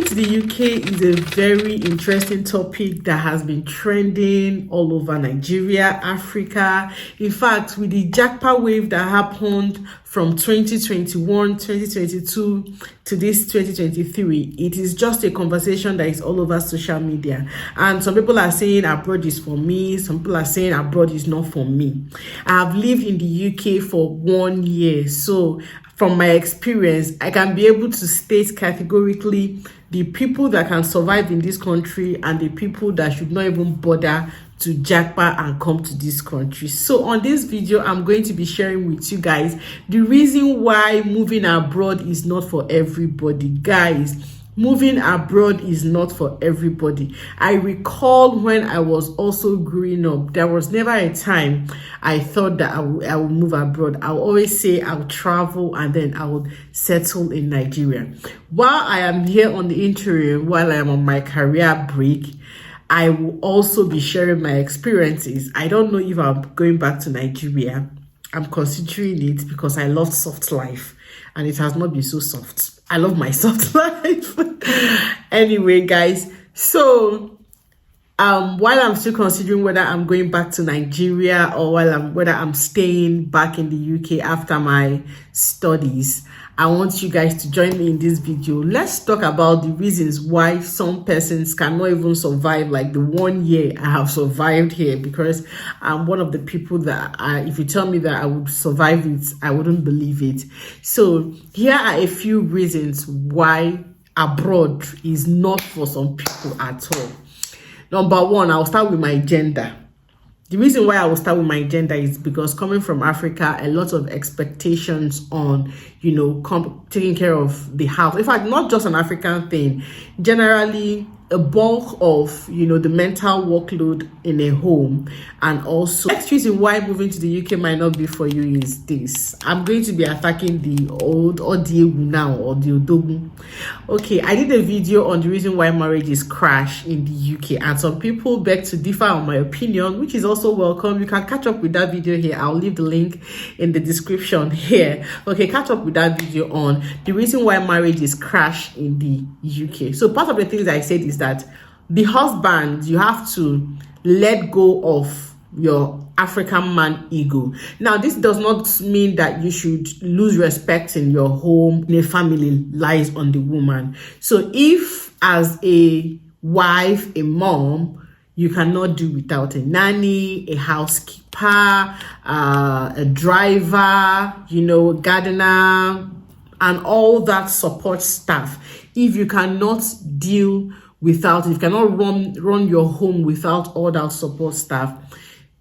to the UK is a very interesting topic that has been trending all over Nigeria, Africa. In fact, with the jackpot wave that happened from 2021, 2022 to this 2023, it is just a conversation that is all over social media. And some people are saying abroad is for me, some people are saying abroad is not for me. I have lived in the UK for 1 year, so from my experience, I can be able to state categorically the people that can survive in this country and the people that should not even bother to jackpot and come to this country. So on this video, I'm going to be sharing with you guys the reason why moving abroad is not for everybody. Guys, moving abroad is not for everybody. I recall when I was also growing up, there was never a time I thought that I would move abroad. I would always say I would travel and then I would settle in Nigeria. While I am here on the interim, while I am on my career break, I will also be sharing my experiences. I don't know if I'm going back to Nigeria. I'm considering it because I love soft life and it has not been so soft. I love my soft life. Anyway, guys, so while I'm still considering whether I'm going back to Nigeria or whether I'm staying back in the UK after my studies, I want you guys to join me in this video. Let's talk about the reasons why some persons cannot even survive like the 1 year I have survived here, because I'm one of the people that if you tell me that I would survive it, I wouldn't believe it. So here are a few reasons why abroad is not for some people at all. Number one, I'll start with my gender. The reason why I will start with my gender is because coming from Africa, a lot of expectations on, taking care of the house. In fact, not just an African thing. Generally, a bulk of, the mental workload in a home. And also, next reason why moving to the UK might not be for you is this. I'm going to be attacking the old or the now or the odogu. Okay, I did a video on the reason why marriages crash in the UK, and some people beg to differ on my opinion, which is also welcome. You can catch up with that video here. I'll leave the link in the description here. Okay, catch up with that video on the reason why marriages crash in the UK. So part of the things I said is that the husband, you have to let go of your African man ego. Now, this does not mean that you should lose respect in your home. The family lies on the woman. So if as a wife, a mom, you cannot do without a nanny, a housekeeper, a driver, gardener, and all that support staff. If you cannot deal without, if you cannot run your home without all that support staff,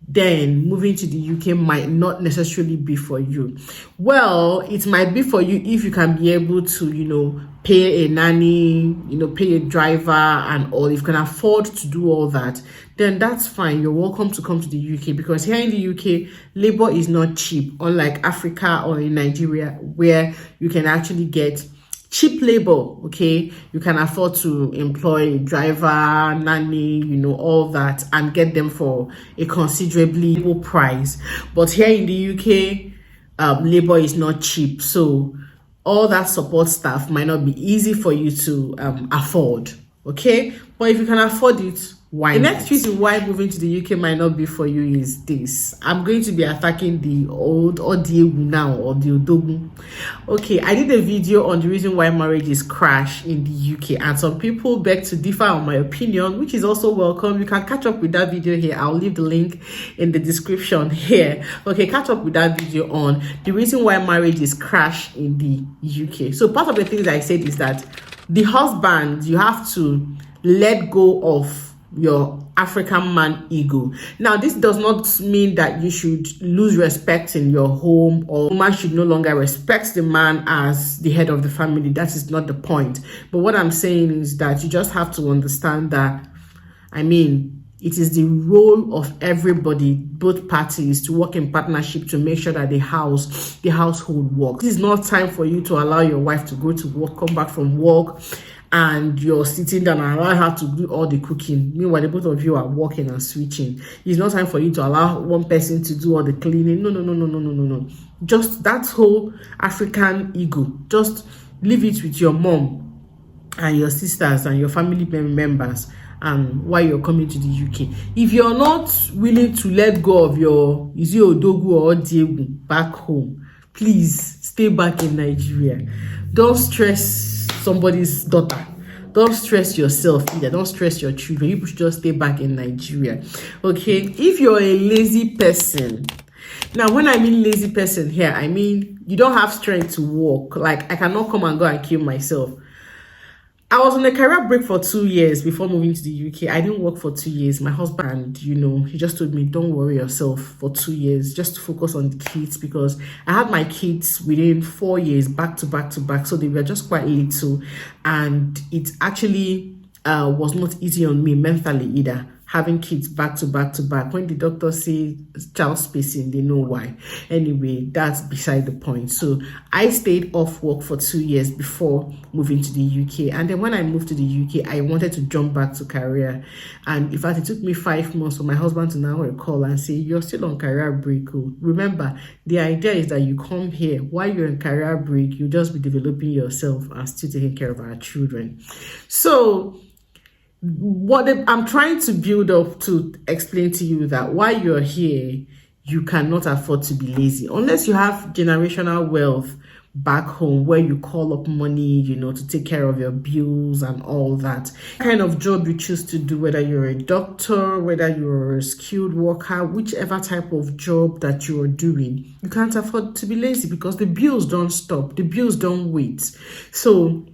then moving to the UK might not necessarily be for you. Well, it might be for you if you can be able to, pay a nanny, pay a driver and all. If you can afford to do all that, then that's fine. You're welcome to come to the UK, because here in the UK, labor is not cheap, unlike Africa or in Nigeria, where you can actually get cheap labor. Okay, you can afford to employ a driver, nanny, all that, and get them for a considerably low price. But here in the UK, labor is not cheap, so all that support staff might not be easy for you to afford. Okay, but if you can afford it, why not? The next reason why moving to the UK might not be for you is this. I'm going to be attacking the old or the now or the odogu. Okay, I did a video on the reason why marriages crash in the UK, and some people beg to differ on my opinion, which is also welcome. You can catch up with that video here. I'll leave the link in the description here. Okay, catch up with that video on the reason why marriages crash in the UK. So part of the things I said is that the husband, you have to let go of your African man ego. Now, this does not mean that you should lose respect in your home, or woman should no longer respect the man as the head of the family. That is not the point. But what I'm saying is that you just have to understand that, it is the role of everybody, both parties, to work in partnership to make sure that the household works. This is not time for you to allow your wife to go to work, come back from work, and you're sitting down and allow her to do all the cooking. Meanwhile, the both of you are working and switching. It's not time for you to allow one person to do all the cleaning. No. Just that whole African ego, just leave it with your mom and your sisters and your family members, and why you're coming to the UK. If you're not willing to let go of your Odogu or Diegu back home, please stay back in Nigeria. Don't stress somebody's daughter. Don't stress yourself either. Don't stress your children. You should just stay back in Nigeria. Okay? If you're a lazy person, now when I mean lazy person here, I mean you don't have strength to walk. Like, I cannot come and go and kill myself. I was on a career break for 2 years before moving to the UK. I didn't work for 2 years. My husband, he just told me, don't worry yourself for 2 years. Just focus on the kids, because I had my kids within 4 years, back to back to back. So they were just quite little. And it actually was not easy on me mentally either, having kids back to back to back. When the doctor say child spacing, they know why. Anyway, that's beside the point. So I stayed off work for 2 years before moving to the UK. And then when I moved to the UK, I wanted to jump back to career. And in fact, it took me 5 months for my husband to now call and say, you're still on career break. Remember, the idea is that you come here while you're on career break, you'll just be developing yourself and still taking care of our children. So what I'm trying to build up to explain to you that while you're here, you cannot afford to be lazy unless you have generational wealth back home where you call up money, to take care of your bills and all that. Kind of job you choose to do, whether you're a doctor, whether you're a skilled worker, whichever type of job that you're doing, you can't afford to be lazy because the bills don't stop, the bills don't wait. So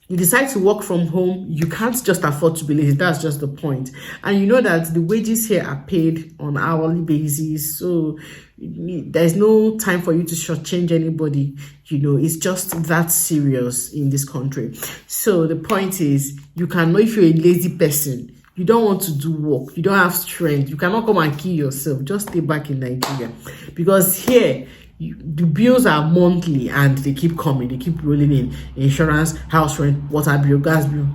you decide to work from home, you can't just afford to be lazy. That's just the point. And you know that the wages here are paid on hourly basis. So there's no time for you to shortchange anybody. It's just that serious in this country. So the point is, you cannot, if you're a lazy person, you don't want to do work, you don't have strength, you cannot come and kill yourself. Just stay back in Nigeria. Because here, the bills are monthly and they keep coming, they keep rolling in. Insurance, house rent, water bill, gas bill.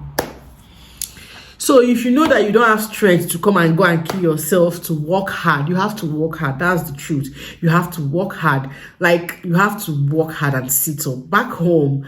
So if you know that you don't have strength to come and go and kill yourself, to work hard, you have to work hard. That's the truth. You have to work hard. Like, you have to work hard and sit up. Back home,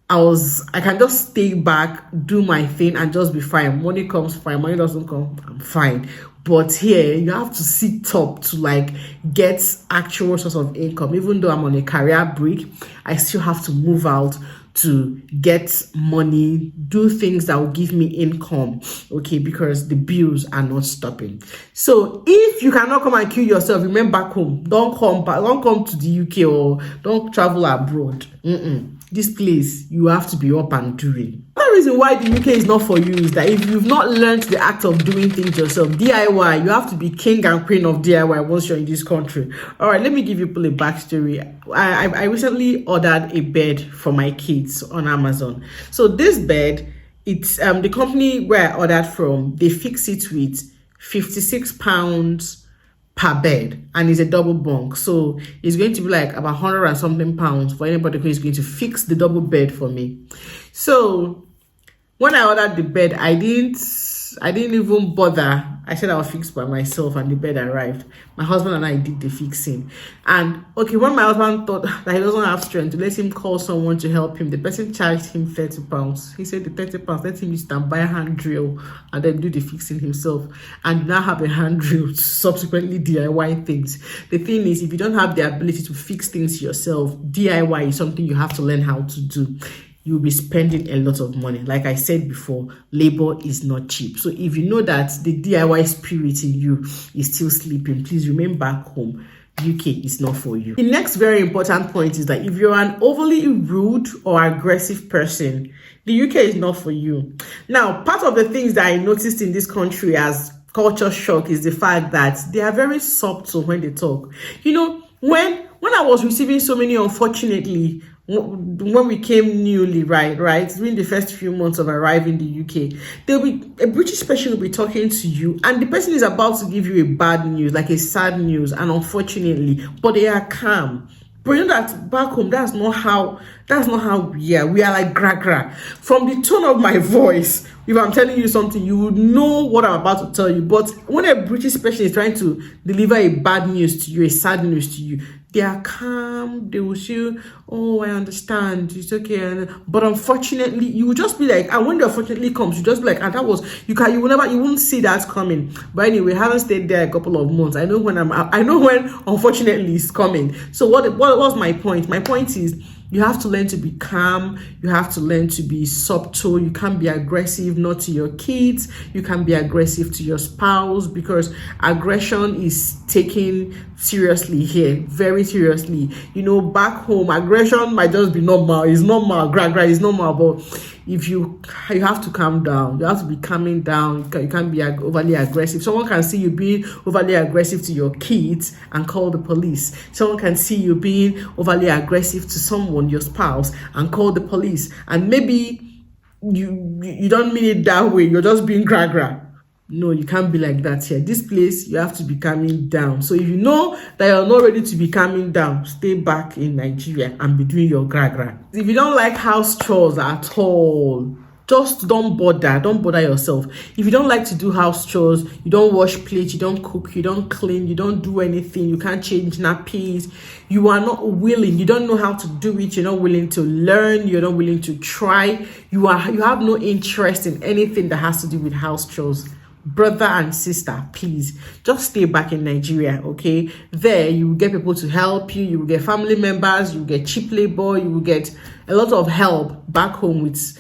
I can just stay back, do my thing, and just be fine. Money comes, fine. Money doesn't come, I'm fine. But here, you have to sit up to get actual source of income. Even though I'm on a career break, I still have to move out to get money, do things that will give me income, okay, because the bills are not stopping. So if you cannot come and kill yourself, remain back home. Don't come to the UK or don't travel abroad. This place, you have to be up and doing. Another reason why the UK is not for you is that if you've not learned the act of doing things yourself, DIY, you have to be king and queen of DIY once you're in this country. All right, let me give you a backstory. I recently ordered a bed for my kids on Amazon. So this bed, it's the company where I ordered from, they fix it with £56 per bed, and it's a double bunk, so it's going to be like about 100 and something pounds for anybody who is going to fix the double bed for me. So when I ordered the bed, I didn't even bother. I said I would fix by myself, and the bed arrived. My husband and I did the fixing. And okay, when my husband thought that he doesn't have strength to let him call someone to help him, the person charged him £30. He said the £30, let him use and buy a hand drill and then do the fixing himself. And now have a hand drill to subsequently DIY things. The thing is, if you don't have the ability to fix things yourself, DIY is something you have to learn how to do. You'll be spending a lot of money. Like I said before, labor is not cheap. So if you know that the DIY spirit in you is still sleeping, please remain back home. UK is not for you. The next very important point is that if you're an overly rude or aggressive person, the UK is not for you. Now, part of the things that I noticed in this country as culture shock is the fact that they are very subtle when they talk. When I was receiving so many, unfortunately, when we came newly, right, during the first few months of arriving in the UK, a British person will be talking to you, and the person is about to give you a bad news, like a sad news, and unfortunately, but they are calm. But you know that back home, that's not how That's not how we are. We are like gra. From the tone of my voice, if I'm telling you something, you would know what I'm about to tell you. But when a British person is trying to deliver a bad news to you, a sad news to you, they are calm. They will say, "Oh, I understand. It's okay." But unfortunately, you will just be like, and when the unfortunately comes, you just be like, "And that was you won't see that coming." But anyway, I haven't stayed there a couple of months. I know when unfortunately is coming. So what was my point? My point is, you have to learn to be calm. You have to learn to be subtle. You can't be aggressive, not to your kids. You can't be aggressive to your spouse, because aggression is taken seriously here, very seriously. Back home, aggression might just be normal. It's normal, it's normal. But if you have to calm down. You have to be calming down. You can't be overly aggressive. Someone can see you being overly aggressive to your kids and call the police. Someone can see you being overly aggressive to someone, your spouse, and call the police. And maybe you don't mean it that way. You're just being gra. No, you can't be like that here. This place, you have to be calming down. So if you know that you're not ready to be calming down, stay back in Nigeria and be doing your gra. If you don't like house chores at all, just don't bother yourself. If you don't like to do house chores, you don't wash plates, you don't cook, you don't clean, you don't do anything, you can't change nappies, you are not willing, you don't know how to do it, you're not willing to learn, you're not willing to try, you have no interest in anything that has to do with house chores, brother and sister, please just stay back in Nigeria. Okay, there you will get people to help you, you will get family members, you will get cheap labor, you will get a lot of help back home with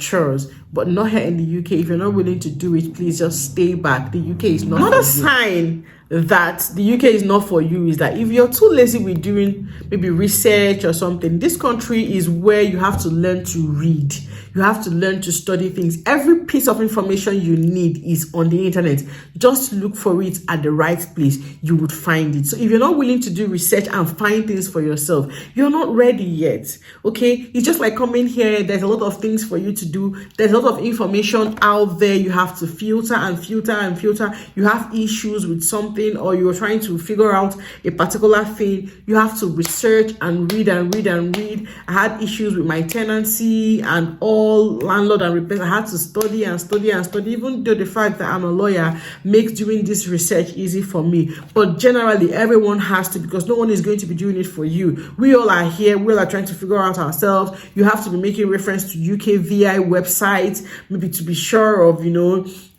chores, but not here in the UK. If you're not willing to do it, please just stay back. The UK is not another sign that the UK is not for you is that if you're too lazy with doing maybe research or something, this country is where you have to learn to read. You have to learn to study things. Every piece of information you need is on the internet. Just look for it at the right place. You would find it. So if you're not willing to do research and find things for yourself, you're not ready yet. Okay? It's just like coming here. There's a lot of things for you to do. There's a lot of information out there. You have to filter and filter and filter. You have issues with something, or you're trying to figure out a particular thing. You have to research and read and read and read. I had issues with my tenancy and all landlord and repairs. I had to study and study and study, even though the fact that I'm a lawyer makes doing this research easy for me. But generally, everyone has to, because no one is going to be doing it for you. We all are here. We all are trying to figure out ourselves. You have to be making reference to UKVI websites, maybe to be sure of,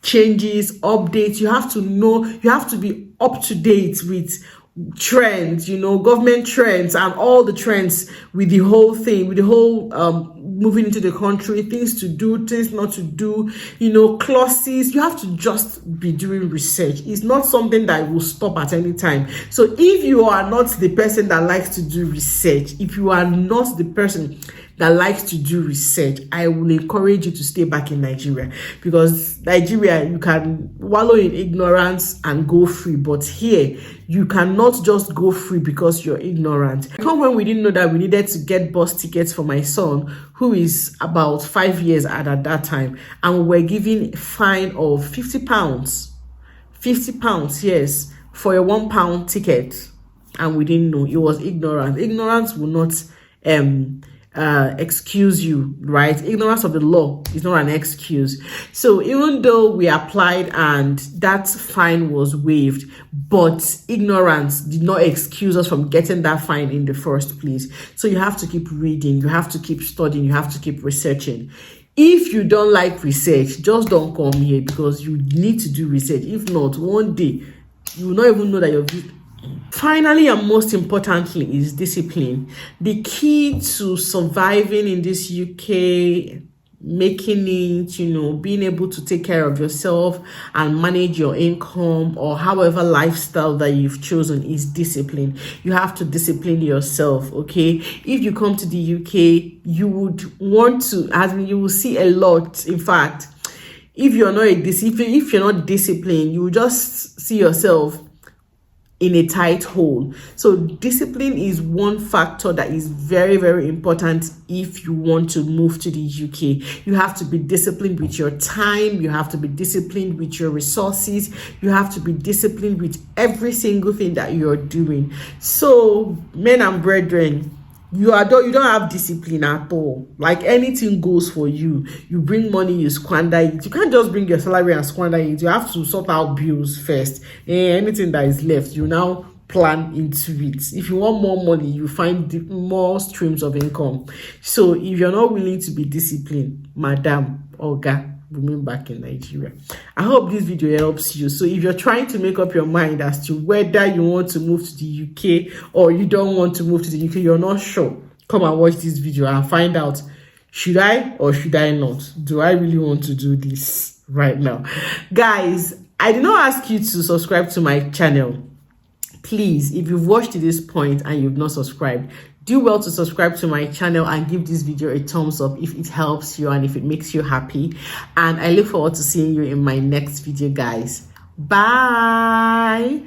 changes, updates. You have to know, you have to be up to date with trends, government trends and all the trends with the whole thing, with the whole moving into the country, things to do, things not to do, clauses. You have to just be doing research. It's not something that will stop at any time. So if you are not the person that likes to do research, if you are not the person that likes to do research, I will encourage you to stay back in Nigeria, because Nigeria, you can wallow in ignorance and go free, but here you cannot just go free because you're ignorant. Come when we didn't know that we needed to get bus tickets for my son, who is about 5 years at that time, and we were given a fine of £50. £50, yes, for a £1 ticket, and we didn't know. It was ignorance. Ignorance will not excuse you, right? Ignorance of the law is not an excuse. So even though we applied and that fine was waived, but ignorance did not excuse us from getting that fine in the first place. So you have to keep reading, you have to keep studying, you have to keep researching. If you don't like research, just don't come here, because you need to do research. If not, one day you will not even know that you're. Finally, and most importantly, is discipline. The key to surviving in this UK, making it, being able to take care of yourself and manage your income, or however lifestyle that you've chosen, is discipline. You have to discipline yourself, okay? If you come to the UK, you would want to, you will see a lot. In fact, if you're not disciplined, you will just see yourself in a tight hole. So discipline is one factor that is very, very important if you want to move to the UK. You have to be disciplined with your time. You have to be disciplined with your resources. You have to be disciplined with every single thing that you're doing. So, men and brethren, you don't have discipline at all. Like anything goes for you. You bring money, you squander it. You can't just bring your salary and squander it. You have to sort out bills first. Anything that is left, you now plan into it. If you want more money, you find more streams of income. So if you're not willing to be disciplined, madam, oga, remain back in Nigeria. I hope this video helps you. So if you're trying to make up your mind as to whether you want to move to the UK or you don't want to move to the UK, you're not sure, come and watch this video and find out, should I or should I not? Do I really want to do this right now? Guys, I did not ask you to subscribe to my channel. Please, if you've watched to this point and you've not subscribed, do well to subscribe to my channel and give this video a thumbs up if it helps you and if it makes you happy. And I look forward to seeing you in my next video, guys. Bye.